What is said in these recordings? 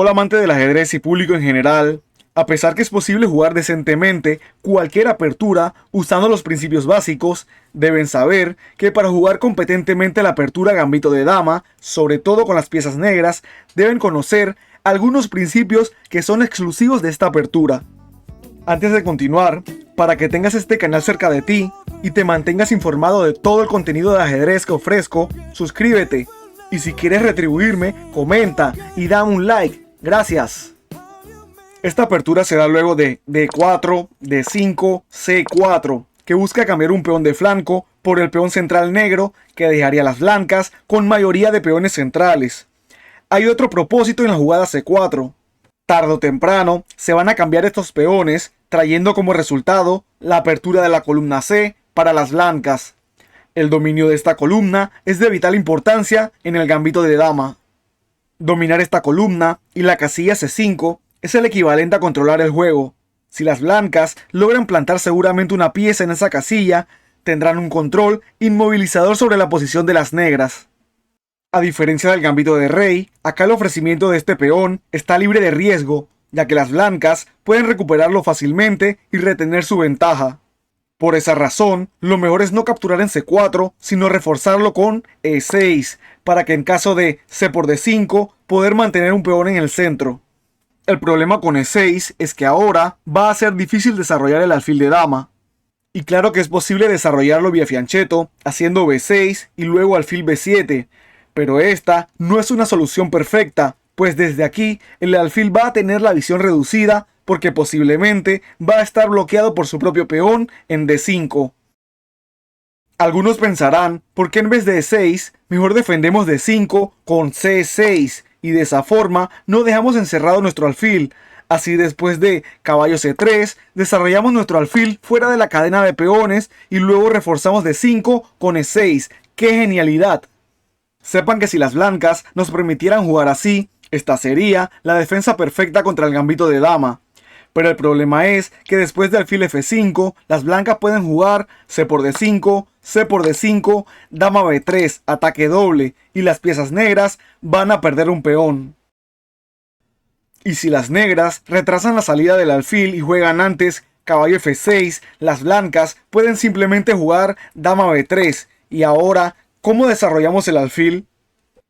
Hola amante del ajedrez y público en general. A pesar que es posible jugar decentemente cualquier apertura usando los principios básicos, deben saber que para jugar competentemente la apertura gambito de dama, sobre todo con las piezas negras, deben conocer algunos principios que son exclusivos de esta apertura. Antes de continuar, para que tengas este canal cerca de ti y te mantengas informado de todo el contenido de ajedrez que ofrezco, suscríbete. Y si quieres retribuirme, comenta y dame un like. Gracias. Esta apertura se da luego de D4, D5, C4, que busca cambiar un peón de flanco por el peón central negro que dejaría las blancas con mayoría de peones centrales. Hay otro propósito en la jugada C4. Tarde o temprano se van a cambiar estos peones, trayendo como resultado la apertura de la columna C para las blancas. El dominio de esta columna es de vital importancia en el gambito de dama. Dominar esta columna y la casilla C5 es el equivalente a controlar el juego. Si las blancas logran plantar seguramente una pieza en esa casilla, tendrán un control inmovilizador sobre la posición de las negras. A diferencia del gambito de rey, acá el ofrecimiento de este peón está libre de riesgo, ya que las blancas pueden recuperarlo fácilmente y retener su ventaja. Por esa razón, lo mejor es no capturar en C4, sino reforzarlo con E6, para que en caso de C por D5, poder mantener un peón en el centro. El problema con E6 es que ahora va a ser difícil desarrollar el alfil de dama. Y claro que es posible desarrollarlo vía fianchetto, haciendo B6 y luego alfil B7, pero esta no es una solución perfecta, pues desde aquí el alfil va a tener la visión reducida porque posiblemente va a estar bloqueado por su propio peón en D5. Algunos pensarán, ¿por qué en vez de E6 mejor defendemos D5 con C6 y de esa forma no dejamos encerrado nuestro alfil? Así después de caballo C3 desarrollamos nuestro alfil fuera de la cadena de peones y luego reforzamos D5 con E6. ¡Qué genialidad! Sepan que si las blancas nos permitieran jugar así, esta sería la defensa perfecta contra el gambito de dama. Pero el problema es que después de alfil F5, las blancas pueden jugar C por D5, C por D5, dama B3, ataque doble, y las piezas negras van a perder un peón. Y si las negras retrasan la salida del alfil y juegan antes caballo F6, las blancas pueden simplemente jugar dama B3. Y ahora, ¿cómo desarrollamos el alfil?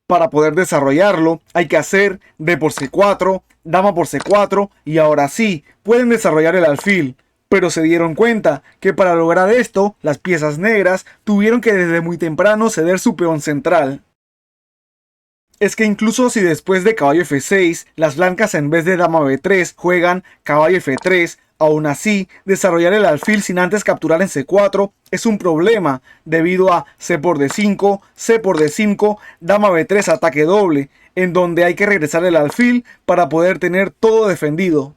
Para poder desarrollarlo hay que hacer D por C4, dama por C4 y ahora sí, pueden desarrollar el alfil. Pero se dieron cuenta que para lograr esto, las piezas negras tuvieron que desde muy temprano ceder su peón central. Es que incluso si después de caballo F6, las blancas en vez de dama B3 juegan caballo F3, aún así, desarrollar el alfil sin antes capturar en C4 es un problema, debido a C por D5, C por D5, dama B3 ataque doble, en donde hay que regresar el alfil para poder tener todo defendido.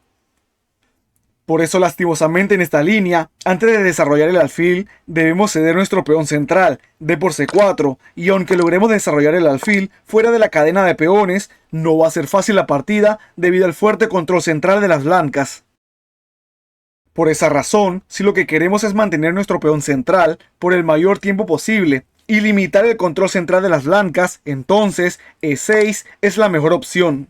Por eso lastimosamente en esta línea, antes de desarrollar el alfil, debemos ceder nuestro peón central, D por C4, y aunque logremos desarrollar el alfil fuera de la cadena de peones, no va a ser fácil la partida debido al fuerte control central de las blancas. Por esa razón, si lo que queremos es mantener nuestro peón central por el mayor tiempo posible y limitar el control central de las blancas, entonces E6 es la mejor opción.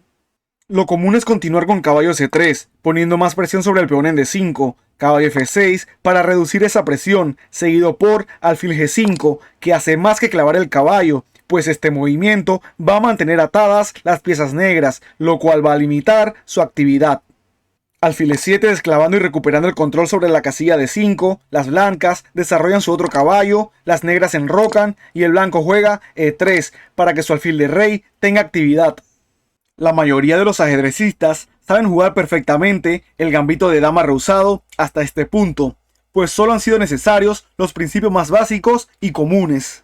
Lo común es continuar con caballo C3, poniendo más presión sobre el peón en D5, caballo F6 para reducir esa presión, seguido por alfil G5, que hace más que clavar el caballo, pues este movimiento va a mantener atadas las piezas negras, lo cual va a limitar su actividad. Alfil E7 desclavando y recuperando el control sobre la casilla de 5, las blancas desarrollan su otro caballo, las negras enrocan y el blanco juega E3 para que su alfil de rey tenga actividad. La mayoría de los ajedrecistas saben jugar perfectamente el gambito de dama rehusado hasta este punto, pues solo han sido necesarios los principios más básicos y comunes.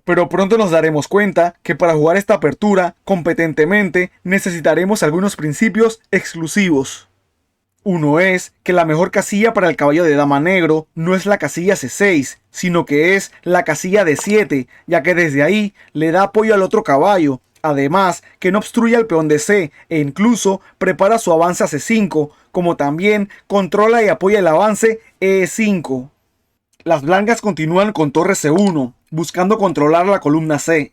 Pero pronto nos daremos cuenta que para jugar esta apertura competentemente necesitaremos algunos principios exclusivos. Uno es que la mejor casilla para el caballo de dama negro no es la casilla C6, sino que es la casilla D7, ya que desde ahí le da apoyo al otro caballo, además que no obstruye al peón de C e incluso prepara su avance a C5, como también controla y apoya el avance E5. Las blancas continúan con torre C1, buscando controlar la columna C.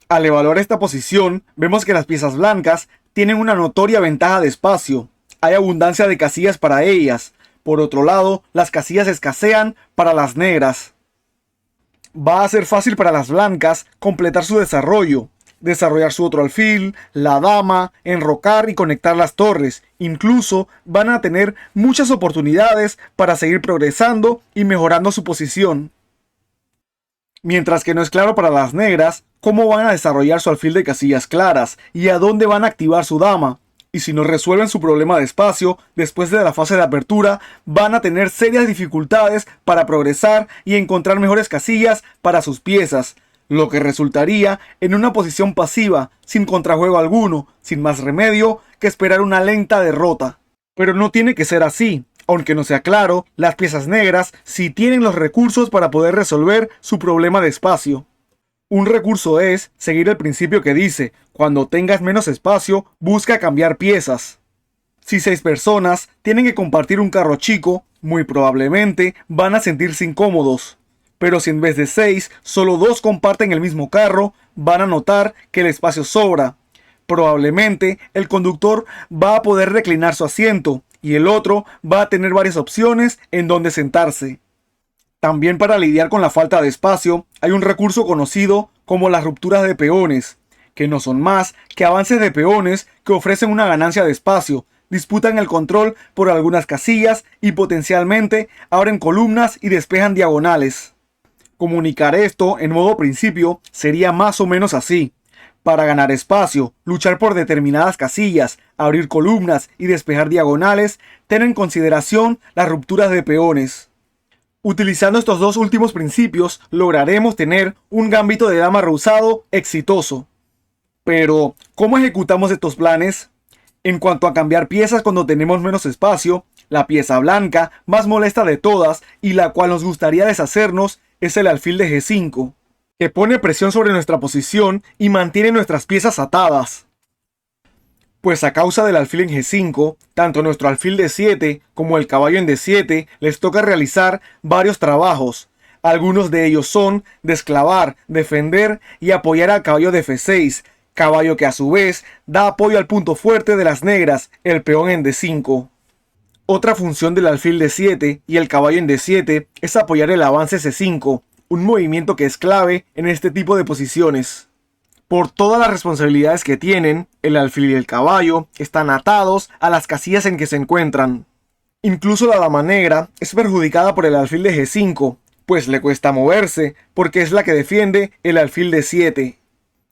Al evaluar esta posición, vemos que las piezas blancas tienen una notoria ventaja de espacio. Hay abundancia de casillas para ellas. Por otro lado, las casillas escasean para las negras. Va a ser fácil para las blancas completar su desarrollar su otro alfil, la dama, enrocar y conectar las torres. Incluso van a tener muchas oportunidades para seguir progresando y mejorando su posición. Mientras que no es claro para las negras cómo van a desarrollar su alfil de casillas claras y a dónde van a activar su dama. Y si no resuelven su problema de espacio después de la fase de apertura, van a tener serias dificultades para progresar y encontrar mejores casillas para sus piezas, lo que resultaría en una posición pasiva, sin contrajuego alguno, sin más remedio que esperar una lenta derrota. Pero no tiene que ser así. Aunque no sea claro, las piezas negras sí tienen los recursos para poder resolver su problema de espacio. Un recurso es seguir el principio que dice: cuando tengas menos espacio, busca cambiar piezas. Si 6 personas tienen que compartir un carro chico, muy probablemente van a sentirse incómodos. Pero si en vez de 6, solo 2 comparten el mismo carro, van a notar que el espacio sobra. Probablemente el conductor va a poder reclinar su asiento y el otro va a tener varias opciones en donde sentarse. También para lidiar con la falta de espacio, hay un recurso conocido como las rupturas de peones, que no son más que avances de peones que ofrecen una ganancia de espacio, disputan el control por algunas casillas y potencialmente abren columnas y despejan diagonales. Comunicar esto en modo principio sería más o menos así: para ganar espacio, luchar por determinadas casillas, abrir columnas y despejar diagonales, ten en consideración las rupturas de peones. Utilizando estos dos últimos principios, lograremos tener un gambito de dama rehusado exitoso. Pero, ¿cómo ejecutamos estos planes? En cuanto a cambiar piezas cuando tenemos menos espacio, la pieza blanca más molesta de todas y la cual nos gustaría deshacernos es el alfil de G5, que pone presión sobre nuestra posición y mantiene nuestras piezas atadas. Pues a causa del alfil en G5, tanto nuestro alfil de 7 como el caballo en D7 les toca realizar varios trabajos. Algunos de ellos son desclavar, defender y apoyar al caballo de F6, caballo que a su vez da apoyo al punto fuerte de las negras, el peón en D5. Otra función del alfil de 7 y el caballo en D7 es apoyar el avance C5, un movimiento que es clave en este tipo de posiciones. Por todas las responsabilidades que tienen, el alfil y el caballo están atados a las casillas en que se encuentran. Incluso la dama negra es perjudicada por el alfil de G5, pues le cuesta moverse porque es la que defiende el alfil de 7.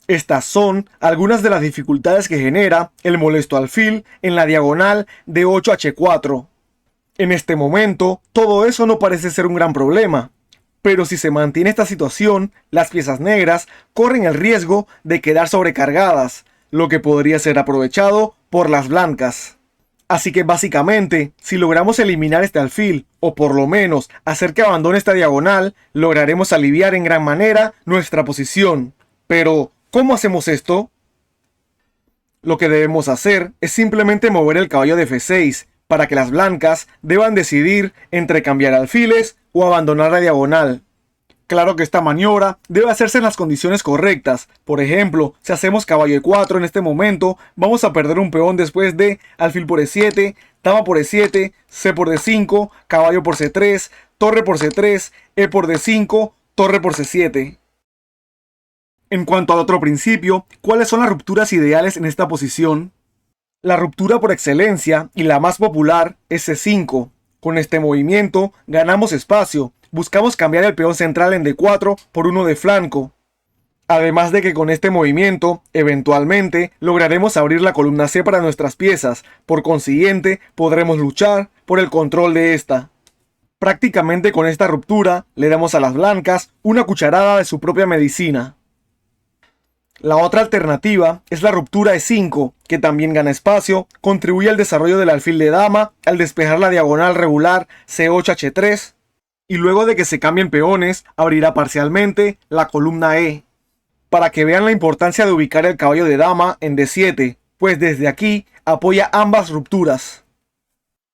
Estas son algunas de las dificultades que genera el molesto alfil en la diagonal de 8 a H4. En este momento, todo eso no parece ser un gran problema, pero si se mantiene esta situación, las piezas negras corren el riesgo de quedar sobrecargadas, lo que podría ser aprovechado por las blancas. Así que básicamente, si logramos eliminar este alfil, o por lo menos hacer que abandone esta diagonal, lograremos aliviar en gran manera nuestra posición. Pero, ¿cómo hacemos esto? Lo que debemos hacer es simplemente mover el caballo de F6, para que las blancas deban decidir entre cambiar alfiles o abandonar la diagonal. Claro que esta maniobra debe hacerse en las condiciones correctas. Por ejemplo, si hacemos caballo E4 en este momento, vamos a perder un peón después de alfil por E7, dama por E7, C por D5, caballo por C3, torre por C3, E por D5, torre por C7. En cuanto al otro principio, ¿cuáles son las rupturas ideales en esta posición? La ruptura por excelencia y la más popular es C5. Con este movimiento ganamos espacio, buscamos cambiar el peón central en D4 por uno de flanco. Además de que con este movimiento, eventualmente, lograremos abrir la columna C para nuestras piezas, por consiguiente, podremos luchar por el control de esta. Prácticamente con esta ruptura, le damos a las blancas una cucharada de su propia medicina. La otra alternativa es la ruptura E5, que también gana espacio, contribuye al desarrollo del alfil de dama al despejar la diagonal regular C8H3, y luego de que se cambien peones, abrirá parcialmente la columna E. Para que vean la importancia de ubicar el caballo de dama en D7, pues desde aquí apoya ambas rupturas.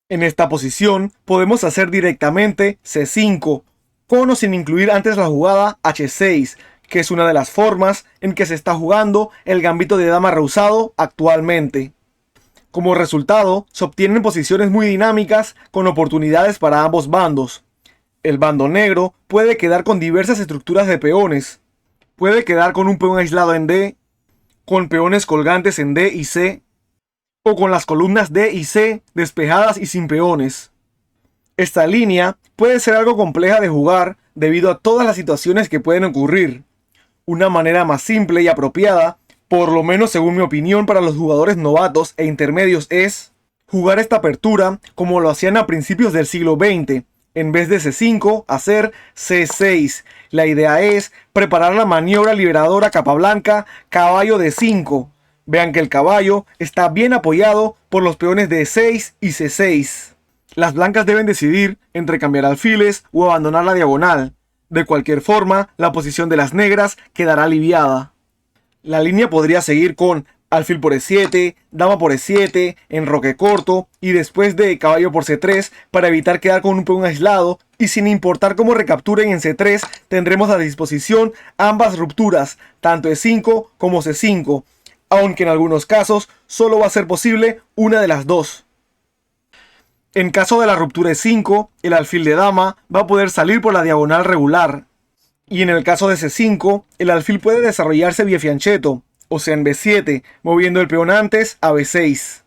En esta posición podemos hacer directamente C5, con o sin incluir antes la jugada H6, que es una de las formas en que se está jugando el gambito de dama rehusado actualmente. Como resultado, se obtienen posiciones muy dinámicas con oportunidades para ambos bandos. El bando negro puede quedar con diversas estructuras de peones. Puede quedar con un peón aislado en D, con peones colgantes en D y C, o con las columnas D y C despejadas y sin peones. Esta línea puede ser algo compleja de jugar debido a todas las situaciones que pueden ocurrir. Una manera más simple y apropiada, por lo menos según mi opinión para los jugadores novatos e intermedios, es jugar esta apertura como lo hacían a principios del siglo XX. En vez de C5, hacer C6. La idea es preparar la maniobra liberadora capa blanca, caballo D5. Vean que el caballo está bien apoyado por los peones D6 y C6. Las blancas deben decidir entre cambiar alfiles o abandonar la diagonal. De cualquier forma, la posición de las negras quedará aliviada. La línea podría seguir con alfil por E7, dama por E7, enroque corto y después de caballo por C3 para evitar quedar con un peón aislado, y sin importar cómo recapturen en C3 tendremos a disposición ambas rupturas, tanto E5 como C5, aunque en algunos casos solo va a ser posible una de las dos. En caso de la ruptura E5, el alfil de dama va a poder salir por la diagonal regular, y en el caso de C5, el alfil puede desarrollarse vía fianchetto, o sea en B7, moviendo el peón antes a B6.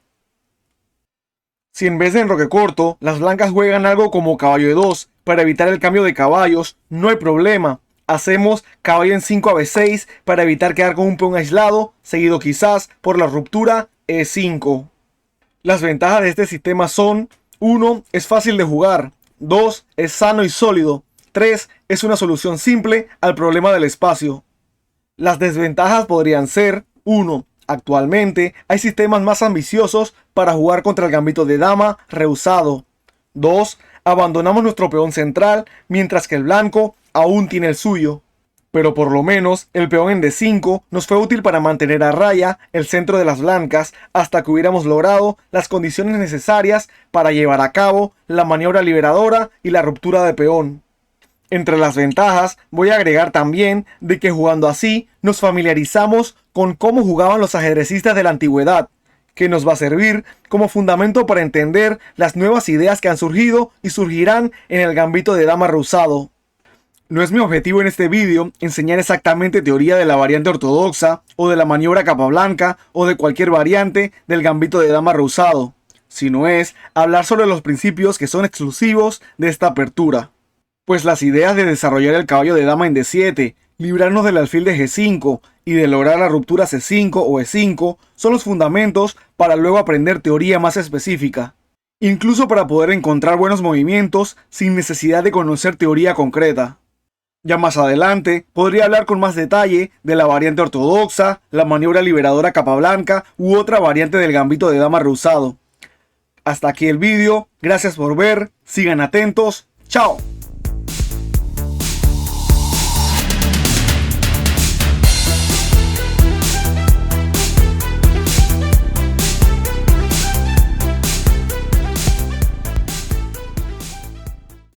Si en vez de enroque corto, las blancas juegan algo como caballo E2 para evitar el cambio de caballos, no hay problema. Hacemos caballo en 5 a B6 para evitar quedar con un peón aislado, seguido quizás por la ruptura E5. Las ventajas de este sistema son: 1. Es fácil de jugar. 2. Es sano y sólido. 3. Es una solución simple al problema del espacio. Las desventajas podrían ser: 1. Actualmente hay sistemas más ambiciosos para jugar contra el gambito de dama rehusado. 2. Abandonamos nuestro peón central mientras que el blanco aún tiene el suyo. Pero por lo menos el peón en D5 nos fue útil para mantener a raya el centro de las blancas hasta que hubiéramos logrado las condiciones necesarias para llevar a cabo la maniobra liberadora y la ruptura de peón. Entre las ventajas voy a agregar también de que jugando así nos familiarizamos con cómo jugaban los ajedrecistas de la antigüedad, que nos va a servir como fundamento para entender las nuevas ideas que han surgido y surgirán en el gambito de dama rehusado. No es mi objetivo en este vídeo enseñar exactamente teoría de la variante ortodoxa o de la maniobra capa blanca o de cualquier variante del gambito de dama rehusado, sino es hablar sobre los principios que son exclusivos de esta apertura. Pues las ideas de desarrollar el caballo de dama en D7, librarnos del alfil de G5 y de lograr la ruptura C5 o E5 son los fundamentos para luego aprender teoría más específica, incluso para poder encontrar buenos movimientos sin necesidad de conocer teoría concreta. Ya más adelante podría hablar con más detalle de la variante ortodoxa, la maniobra liberadora capa blanca u otra variante del gambito de dama rehusado. Hasta aquí el vídeo, gracias por ver, sigan atentos, chao.